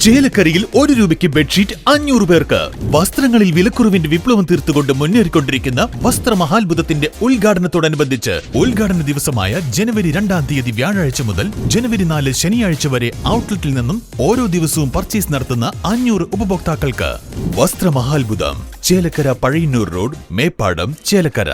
ചേലക്കരയിൽ 1 രൂപയ്ക്ക് ബെഡ്ഷീറ്റ് 500 പേർക്ക്. വസ്ത്രങ്ങളിൽ വിലക്കുറവിന്റെ വിപ്ലവം തീർത്തുകൊണ്ട് മുന്നേറിക്കൊണ്ടിരിക്കുന്ന വസ്ത്രമഹാത്ഭുതത്തിന്റെ ഉദ്ഘാടനത്തോടനുബന്ധിച്ച് ഉദ്ഘാടന ദിവസമായ ജനുവരി 2-ാം തീയതി വ്യാഴാഴ്ച മുതൽ ജനുവരി 4 ശനിയാഴ്ച വരെ ഔട്ട്ലെറ്റിൽ നിന്നും ഓരോ ദിവസവും പർച്ചേസ് നടത്തുന്ന 500 ഉപഭോക്താക്കൾക്ക് Vasthramahathbhutham, Chelakkara Pazhayannur road, Meppadam, Chelakkara.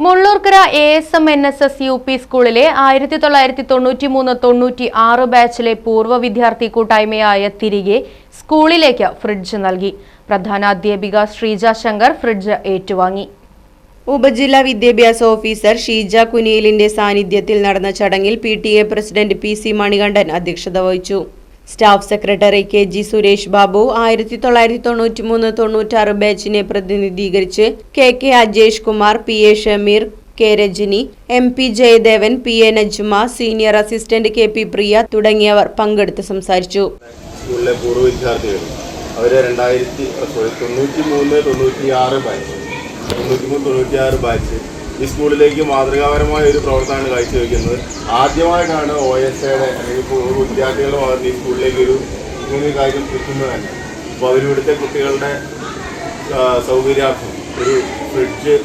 Mullurkara ASM-NSS UP സ്കൂളിലെ 1993-96 ബാച്ചിലെ പൂർവ്വ വിദ്യാർത്ഥി കൂട്ടായ്മയായ തിരികെ സ്കൂളിലേക്ക് ഫ്രിഡ്ജ് നൽകി. പ്രധാനാധ്യാപിക ശ്രീജ ശങ്കർ ഫ്രിഡ്ജ് ഏറ്റുവാങ്ങി. ഉപജില്ലാ വിദ്യാഭ്യാസ ഓഫീസർ ഷീജ കുനിയിലിന്റെ സാന്നിധ്യത്തിൽ നടന്ന ചടങ്ങിൽ PTA പ്രസിഡന്റ് PC മണികണ്ഠൻ അധ്യക്ഷത വഹിച്ചു. Staff secretary KG Suresh Babu 1993-96 ബാച്ചിനെ പ്രതിനിധീകരിച്ച് KK Ajesh Kumar, PA Shameer, K Rajani, MP Jayadevan, PA Najma, senior assistant KP Priya തുടങ്ങിയവർ പങ്കെടുത്ത് സംസാരിച്ചു. സ്കൂളിലെ പൂർവ്വ വിദ്യാർത്ഥികൾ അവരെ 93-96 ബാച്ച് ഈ സ്കൂളിലേക്ക് മാതൃകാപരമായ ഒരു പ്രവർത്തനമാണ് കാഴ്ചവെക്കുന്നത്. ആദ്യമായിട്ടാണ് OSAയുടെ അല്ലെങ്കിൽ പൂർവ്വ വിദ്യാർത്ഥികളുടെ ഭാഗത്ത് ഈ സ്കൂളിലേക്ക് ഇങ്ങനൊരു കാര്യം എത്തുന്നത് തന്നെ. അപ്പോൾ അവരിവിടുത്തെ കുട്ടികളുടെ സൗകര്യാർത്ഥം ഒരു ഫ്രിഡ്ജ്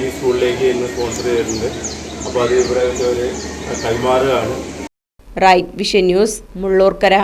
ഈ സ്കൂളിലേക്ക് ഇന്ന് സ്പോൺസർ ചെയ്തിട്ടുണ്ട്. അപ്പോൾ അത് ഇവിടെ കൈമാറുകയാണ്. Right vision news, Mullurkara.